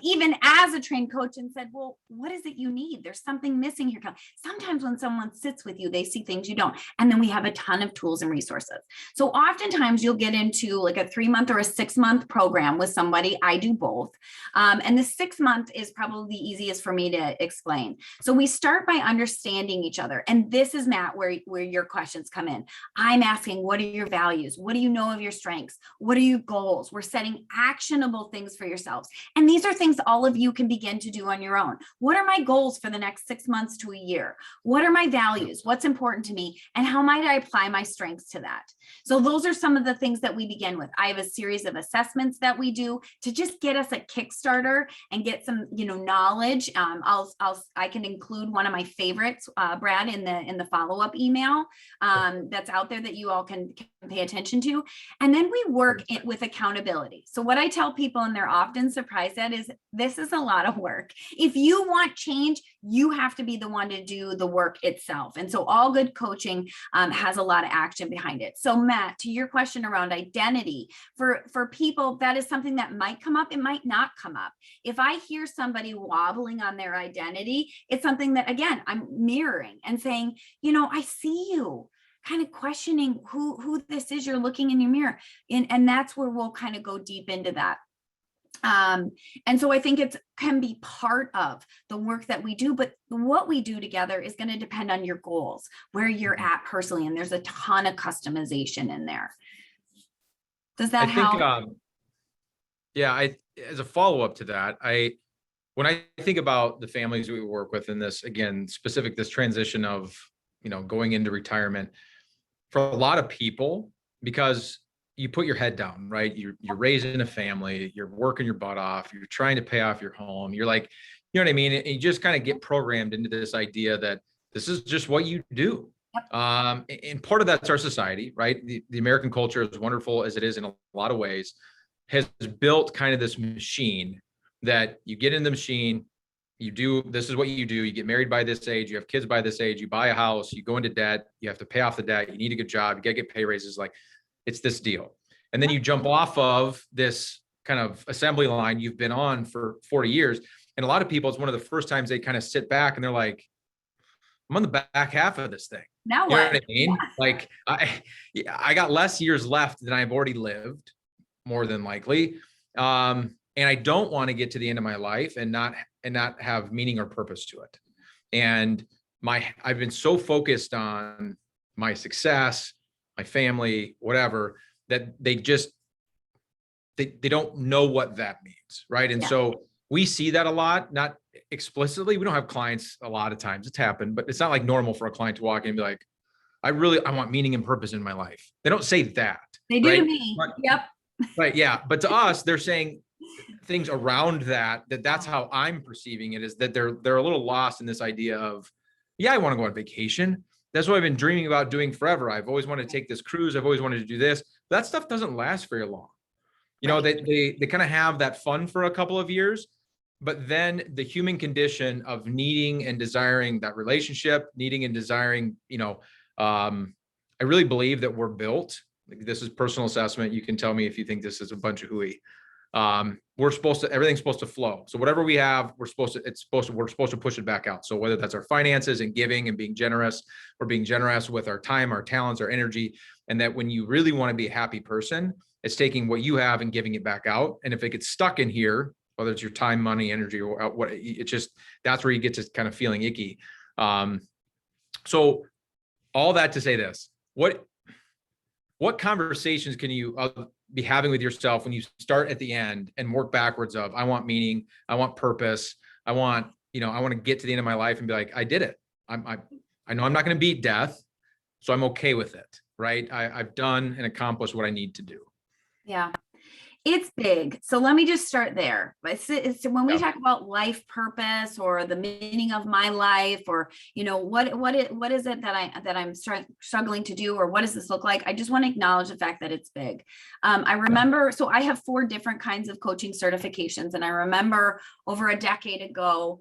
even as a trained coach, and said, well, what is it you need? There's something missing here. Sometimes when someone sits with you, they see things you don't. And then we have a ton of tools and resources. So oftentimes you'll get into like a 3-month or a 6-month program with somebody. I do both. And the 6-month is probably the easiest for me to explain. So we start by understanding each other. And this is, Matt, where your questions come in. I'm asking, what are your values? What do you know of your strengths? What are your goals? We're setting actionable things for yourselves. And these are things all of you can begin to do on your own. What are my goals for the next 6 months to a year? What are my values? What's important to me? And how might I apply my strengths to that? So those are some of the things that we begin with. I have a series of assessments that we do to just get us a Kickstarter and get some, knowledge. I can include one of my favorites, Brad, in the follow-up email that's out there that you all can pay attention to. And then we work it with accountability. So what I tell people, and they're often surprised at, is this is a lot of work. If you want change, you have to be the one to do the work itself. And so all good coaching has a lot of action behind it. So Matt, to your question around identity, for people, that is something that might come up. It might not come up. If I hear somebody wobbling on their identity, it's something that, again, I'm mirroring and saying, I see you. Kind of questioning who this is you're looking in your mirror. And that's where we'll kind of go deep into that. And so I think it can be part of the work that we do, but what we do together is going to depend on your goals, where you're at personally. And there's a ton of customization in there. Does that help? As a follow-up to that, when I think about the families we work with in this, again, specific, this transition of, going into retirement, for a lot of people, because you put your head down, right? You're raising a family, you're working your butt off, you're trying to pay off your home. You're like, you know what I mean? And you just kind of get programmed into this idea that this is just what you do. And part of that's our society, right? The American culture, as wonderful as it is in a lot of ways, has built kind of this machine that you get in the machine, this is what you do. You get married by this age, you have kids by this age, you buy a house, you go into debt, you have to pay off the debt, you need a good job, you gotta get pay raises, like it's this deal. And then you jump off of this kind of assembly line you've been on for 40 years. And a lot of people, it's one of the first times they kind of sit back and they're like, I'm on the back half of this thing. Now You know what? what I mean? Like I got less years left than I've already lived, more than likely. And I don't want to get to the end of my life and not have meaning or purpose to it. And I've been so focused on my success, my family, whatever, that they don't know what that means, right? And so we see that a lot, not explicitly. We don't have clients a lot of times. It's happened, but it's not like normal for a client to walk in and be like, I want meaning and purpose in my life. They don't say that. They do to right? me. But, Yep. right. Yeah. But to us, they're saying things around that's how I'm perceiving it, is that they're a little lost in this idea of, yeah, I want to go on vacation. That's what I've been dreaming about doing forever. I've always wanted to take this cruise. I've always wanted to do this. That stuff doesn't last very long. You know, they kind of have that fun for a couple of years, but then the human condition of needing and desiring that relationship, needing and desiring, I really believe that we're built. This is personal assessment. You can tell me if you think this is a bunch of hooey. Everything's supposed to flow. So whatever we have, we're supposed to push it back out. So whether that's our finances and giving and being generous, or being generous with our time, our talents, our energy, and that when you really want to be a happy person, it's taking what you have and giving it back out. And if it gets stuck in here, whether it's your time, money, energy, or what, it's just, that's where you get to kind of feeling icky. So all that to say this, what conversations can you be having with yourself when you start at the end and work backwards of, I want meaning, I want purpose, I want to get to the end of my life and be like, I did it. I know I'm not going to beat death, so I'm okay with it. Right. I've done and accomplished what I need to do. Yeah. It's big. So let me just start there. It's when we talk about life purpose or the meaning of my life, or, what is it that I'm struggling to do, or what does this look like? I just want to acknowledge the fact that it's big. I remember, so I have 4 different kinds of coaching certifications. And I remember over a decade ago,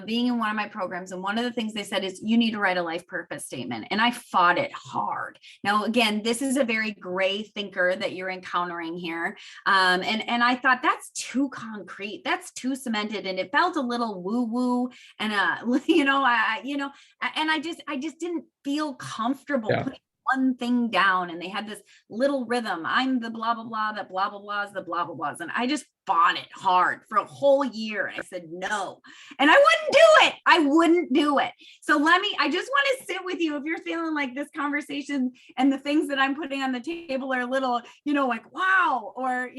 being in one of my programs, and one of the things they said is you need to write a life purpose statement. And I fought it hard. Now, again, this is a very gray thinker that you're encountering here. And I thought that's too concrete, that's too cemented, and it felt a little woo woo, and I just didn't feel comfortable putting one thing down. And they had this little rhythm. I'm the blah blah blah, that blah blah blah is the blah blah blahs, and I just fought it hard for a whole year. And I said no, and I wouldn't do it. So I just want to sit with you if you're feeling like this conversation and the things that I'm putting on the table are a little, like, wow. Or,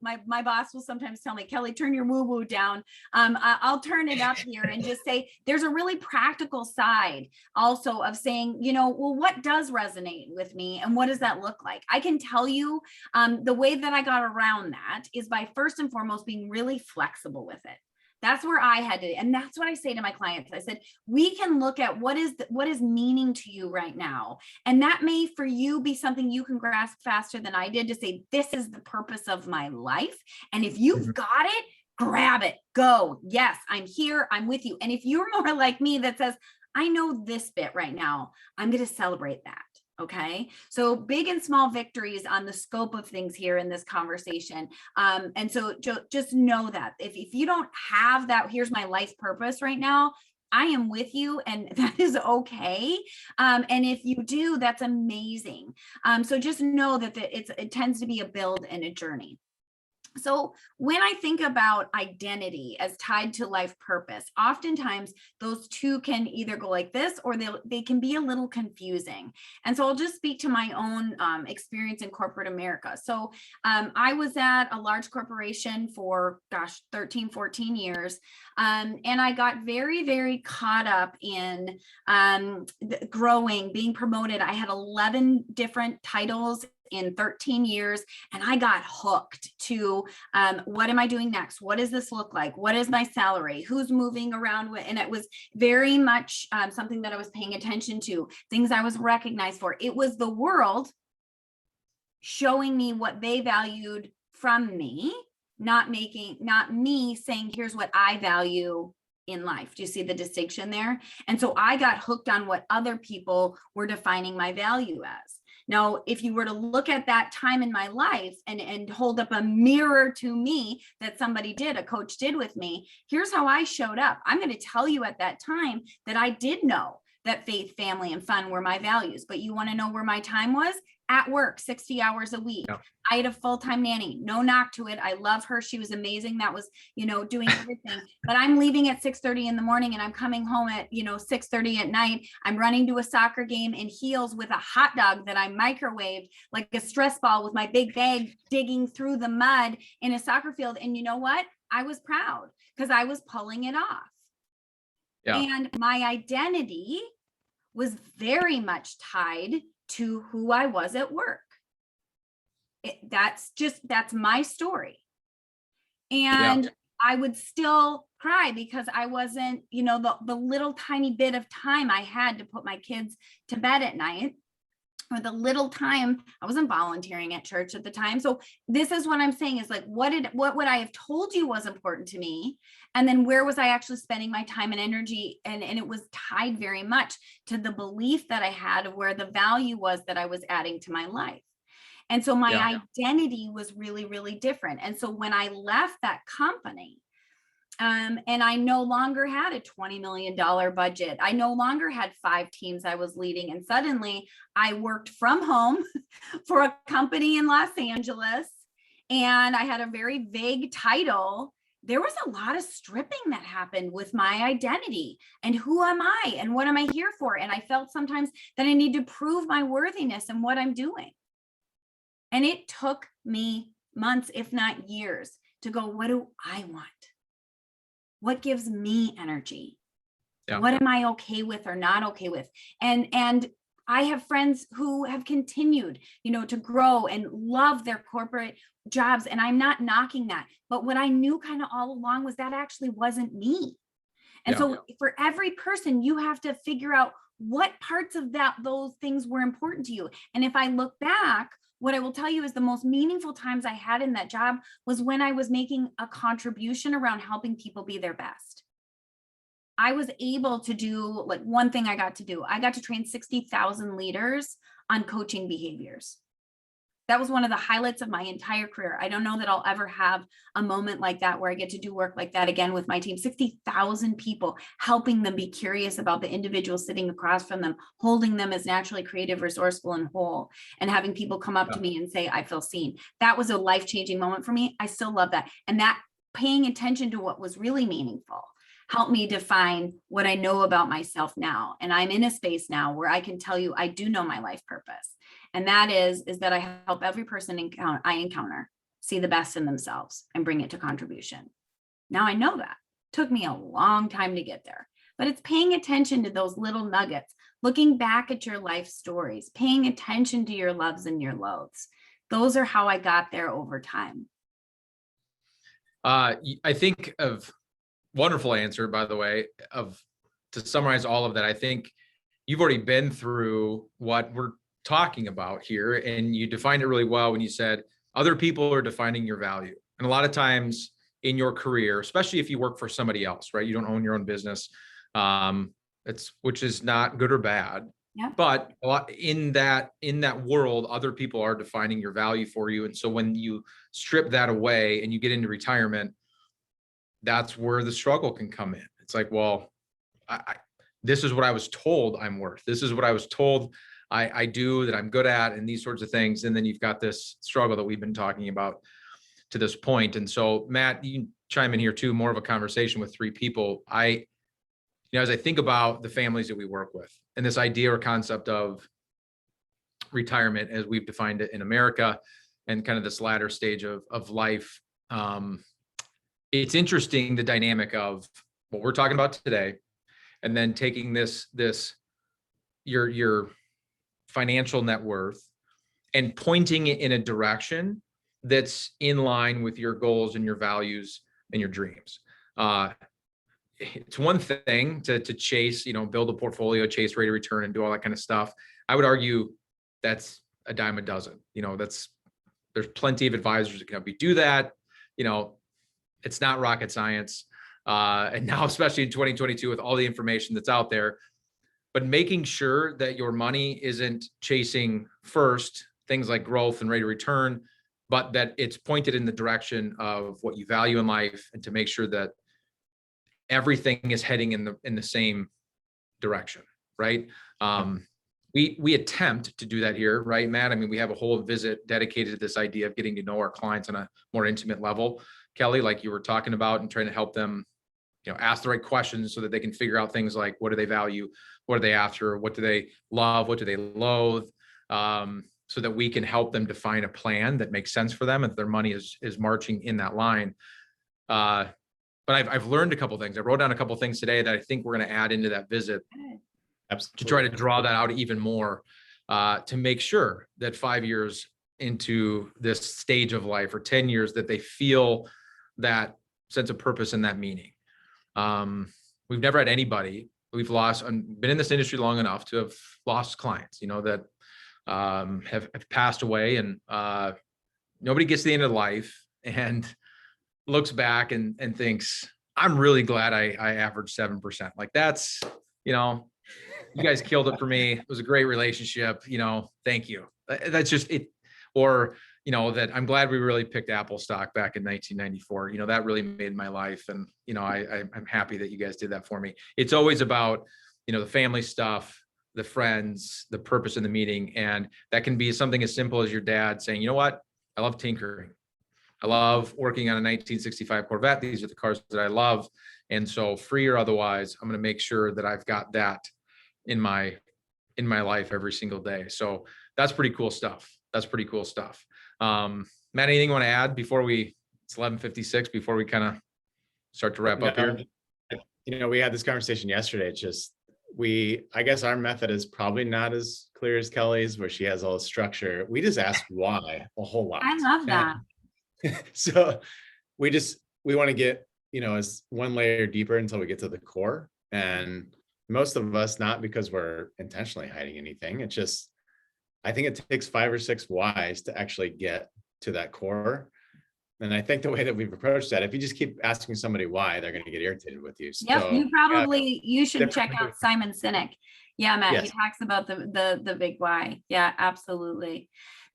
my boss will sometimes tell me, Kelly, turn your woo woo down. I'll turn it up here and just say, there's a really practical side also of saying, well, what does resonate with me and what does that look like? I can tell you the way that I got around that is by first and foremost being really flexible with it. That's where I had to, and that's what I say to my clients. I said, we can look at what is meaning to you right now. And that may for you be something you can grasp faster than I did, to say, this is the purpose of my life. And if you've got it, grab it, go. Yes, I'm here. I'm with you. And if you're more like me that says, I know this bit right now, I'm going to celebrate that. Okay. So big and small victories on the scope of things here in this conversation. And so just know that if you don't have that, here's my life purpose right now, I am with you, and that is okay. And if you do, that's amazing. So just know that it tends to be a build and a journey. So when I think about identity as tied to life purpose, oftentimes those two can either go like this, or they can be a little confusing. And so I'll just speak to my own experience in corporate America. So I was at a large corporation for 13, 14 years. And I got very, very caught up in growing, being promoted. I had 11 different titles in 13 years. And I got hooked to what am I doing next? What does this look like? What is my salary? Who's moving around with? And it was very much something that I was paying attention to, things I was recognized for. It was the world showing me what they valued from me, not me saying, here's what I value in life. Do you see the distinction there? And so I got hooked on what other people were defining my value as. Now, if you were to look at that time in my life and hold up a mirror to me that a coach did with me, here's how I showed up. I'm going to tell you at that time that I did know that faith, family, and fun were my values. But you want to know where my time was? At work, 60 hours a week. Yeah. I had a full-time nanny, no knock to it. I love her. She was amazing. That was, doing everything, but I'm leaving at 6:30 in the morning and I'm coming home at, 6:30 at night. I'm running to a soccer game in heels with a hot dog that I microwaved like a stress ball with my big bag digging through the mud in a soccer field. And you know what? I was proud because I was pulling it off. Yeah. And my identity was very much tied to who I was at work. That's my story. And I would still cry because I wasn't, the little tiny bit of time I had to put my kids to bed at night, or the little time I wasn't volunteering at church at the time. So this is what I'm saying is like, what would I have told you was important to me? And then where was I actually spending my time and energy? And it was tied very much to the belief that I had of where the value was that I was adding to my life. And so my identity was really, really different. And so when I left that company, and I no longer had a $20 million budget, I no longer had 5 teams I was leading. And suddenly I worked from home for a company in Los Angeles. And I had a very vague title. There was a lot of stripping that happened with my identity and who am I and what am I here for? And I felt sometimes that I need to prove my worthiness and what I'm doing. And it took me months, if not years, to go, what do I want? What gives me energy? Yeah. What am I okay with or not okay with? And I have friends who have continued, to grow and love their corporate jobs. And I'm not knocking that. But what I knew kind of all along was that actually wasn't me. And so for every person, you have to figure out what parts of those things were important to you. And if I look back, what I will tell you is the most meaningful times I had in that job was when I was making a contribution around helping people be their best. I was able to do like one thing I got to train 60,000 leaders on coaching behaviors. That was one of the highlights of my entire career. I don't know that I'll ever have a moment like that where I get to do work like that again with my team. 60,000 people, helping them be curious about the individual sitting across from them, holding them as naturally creative, resourceful, and whole, and having people come up to me and say, I feel seen. That was a life-changing moment for me. I still love that. And that paying attention to what was really meaningful helped me define what I know about myself now. And I'm in a space now where I can tell you, I do know my life purpose. And that is that I help every person I encounter see the best in themselves and bring it to contribution. Now I know that. It took me a long time to get there, but it's paying attention to those little nuggets, looking back at your life stories, paying attention to your loves and your loathes. Those are how I got there over time. I think of wonderful answer, by the way, to summarize all of that. I think you've already been through what we're talking about here, and you defined it really well when you said other people are defining your value. And a lot of times in your career, especially if you work for somebody else, right? You don't own your own business, which is not good or bad. Yeah. But a lot in that world, other people are defining your value for you. And so when you strip that away and you get into retirement, that's where the struggle can come in. It's like, well, this is what I was told I'm worth. This is what I was told I do, that I'm good at, and these sorts of things. And then you've got this struggle that we've been talking about to this point. And so, Matt, you can chime in here too, more of a conversation with 3 people. As I think about the families that we work with and this idea or concept of retirement as we've defined it in America and kind of this latter stage of life, it's interesting, the dynamic of what we're talking about today, and then taking your financial net worth and pointing it in a direction that's in line with your goals and your values and your dreams. It's one thing to chase, build a portfolio, chase rate of return, and do all that kind of stuff. I would argue that's a dime a dozen. There's plenty of advisors that can help you do that. It's not rocket science. And now, especially in 2022, with all the information that's out there, but making sure that your money isn't chasing first things like growth and rate of return, but that it's pointed in the direction of what you value in life, and to make sure that everything is heading in the same direction, right? We attempt to do that here, right, Matt? I mean, we have a whole visit dedicated to this idea of getting to know our clients on a more intimate level, Kelly, like you were talking about, and trying to help them, ask the right questions so that they can figure out things like, what do they value? What are they after? What do they love? What do they loathe? So that we can help them define a plan that makes sense for them, and their money is marching in that line. but I've learned a couple things. I wrote down a couple things today that I think we're going to add into that visit Absolutely. to try to draw that out even more, to make sure that 5 years into this stage of life, or 10 years, that they feel that sense of purpose and that meaning. We've never had anybody, we've lost, been in this industry long enough to have lost clients, that have passed away, and nobody gets to the end of life and looks back and thinks, I'm really glad I averaged 7%. Like, that's, you guys killed it for me. It was a great relationship. Thank you. That's just it. Or, that I'm glad we really picked Apple stock back in 1994. That really made my life. And, I'm happy that you guys did that for me. It's always about, the family stuff, the friends, the purpose in the meeting. And that can be something as simple as your dad saying, you know what? I love tinkering. I love working on a 1965 Corvette. These are the cars that I love. And so, free or otherwise, I'm going to make sure that I've got that in my life every single day. So that's pretty cool stuff. Matt, anything you want to add before it's 11:56, before we kind of start to wrap up here? We had this conversation yesterday. It's just, I guess our method is probably not as clear as Kelly's, where she has all the structure. We just ask why a whole lot. I love that. So we want to get, as one layer deeper until we get to the core. And most of us, not because we're intentionally hiding anything. It's just, I think it takes 5 or 6 whys to actually get to that core. And I think the way that we've approached that, if you just keep asking somebody why, they're going to get irritated with you. Yep, So, you should check out Simon Sinek. Yeah, Matt, Yes. he talks about the big why. Yeah, absolutely.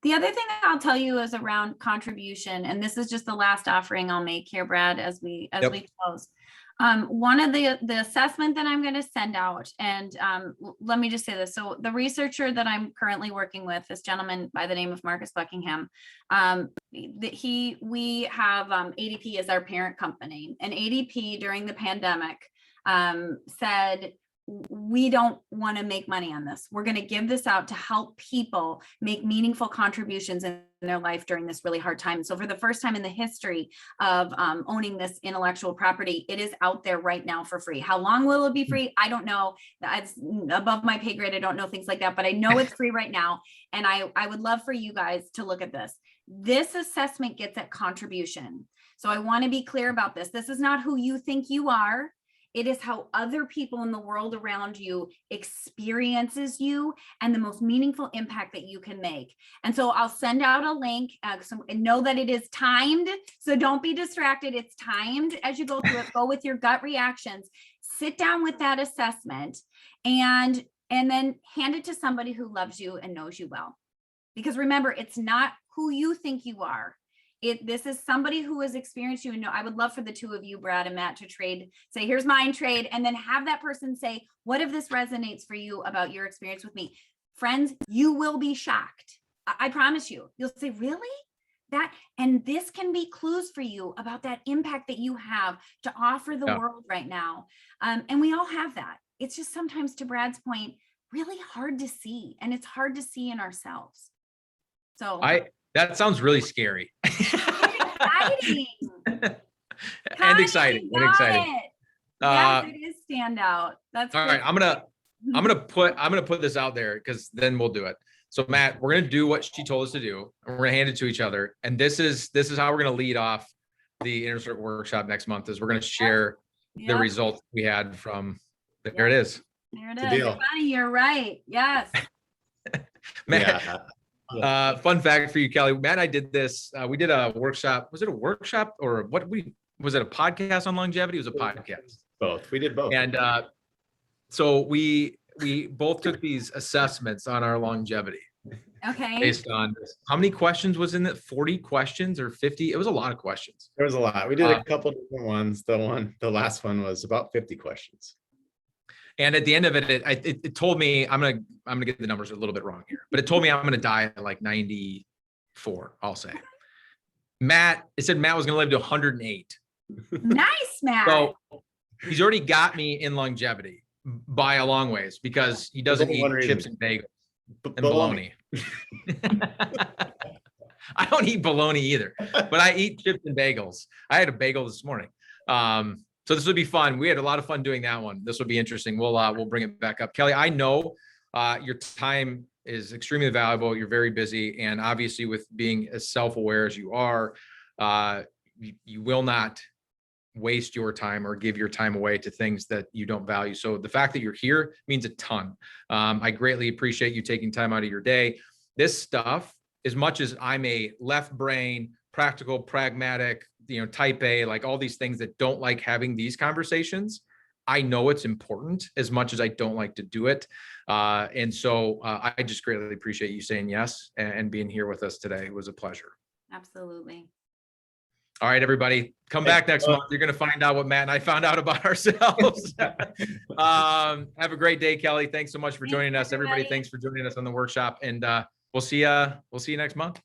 The other thing I'll tell you is around contribution, and this is just the last offering I'll make here, Brad, as we close. One of the assessment that I'm going to send out, and let me just say this. So the researcher that I'm currently working with, this gentleman by the name of Marcus Buckingham, we have ADP as our parent company, and ADP during the pandemic said, we don't want to make money on this. We're going to give this out to help people make meaningful contributions in their life during this really hard time. So for the first time in the history of owning this intellectual property, it is out there right now for free. How long will it be free? I don't know. That's above my pay grade. I don't know things like that, but I know it's free right now. And I would love for you guys to look at this. This assessment gets at contribution. So I want to be clear about this. This is not who you think you are. It is how other people in the world around you experiences you and the most meaningful impact that you can make. And so I'll send out a link, and know that it is timed. So don't be distracted. It's timed as you go through it. Go with your gut reactions. Sit down with that assessment and then hand it to somebody who loves you and knows you well. Because remember, it's not who you think you are. This is somebody who has experienced you. And I would love for the two of you, Brad and Matt, to say, here's mine, trade, and then have that person say, what if this resonates for you about your experience with me? Friends, you will be shocked. I promise you. You'll say, really? And this can be clues for you about that impact that you have to offer the world right now. And we all have that. It's just sometimes, to Brad's point, really hard to see. And it's hard to see in ourselves. So that sounds really scary. Exciting. And exciting. Yes, it is standout. That's all great. right. I'm gonna put this out there, because then we'll do it. So Matt, we're gonna do what she told us to do, and we're gonna hand it to each other. And this is how we're gonna lead off the Inner Circle workshop next month. Is we're gonna share the results we had from. There it is. There it is. Funny, you're right. Yes. Matt. Yeah. Fun fact for you, Kelly. Matt and I did this. We did a workshop. Was it a workshop or what? Was it a podcast on longevity? It was a podcast. Both. We did both. And so we both took these assessments on our longevity. Okay. Based on how many questions was in it? 40 questions or 50? It was a lot of questions. There was a lot. We did a couple different ones. The last one was about 50 questions. And at the end of it, it told me, I'm gonna get the numbers a little bit wrong here, but it told me I'm gonna die at like 94. I'll say. It said Matt was gonna live to 108. Nice, Matt. So he's already got me in longevity by a long ways, because he doesn't eat chips and bagels and bologna. I don't eat bologna either, but I eat chips and bagels. I had a bagel this morning. So this would be fun. We had a lot of fun doing that one. This will be interesting. We'll bring it back up. Kelly, I know your time is extremely valuable. You're very busy. And obviously with being as self-aware as you are, you will not waste your time or give your time away to things that you don't value. So the fact that you're here means a ton. I greatly appreciate you taking time out of your day. This stuff, as much as I'm a left brain, practical, pragmatic, type A, like all these things that don't like having these conversations, I know it's important as much as I don't like to do it. And so I just greatly appreciate you saying yes and being here with us today. It was a pleasure. Absolutely. All right, everybody, come back next month. You're going to find out what Matt and I found out about ourselves. Have a great day, Kelly. Thanks so much for joining us. Everybody, thanks for joining us on the workshop. And we'll see you next month.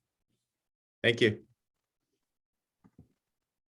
Thank you.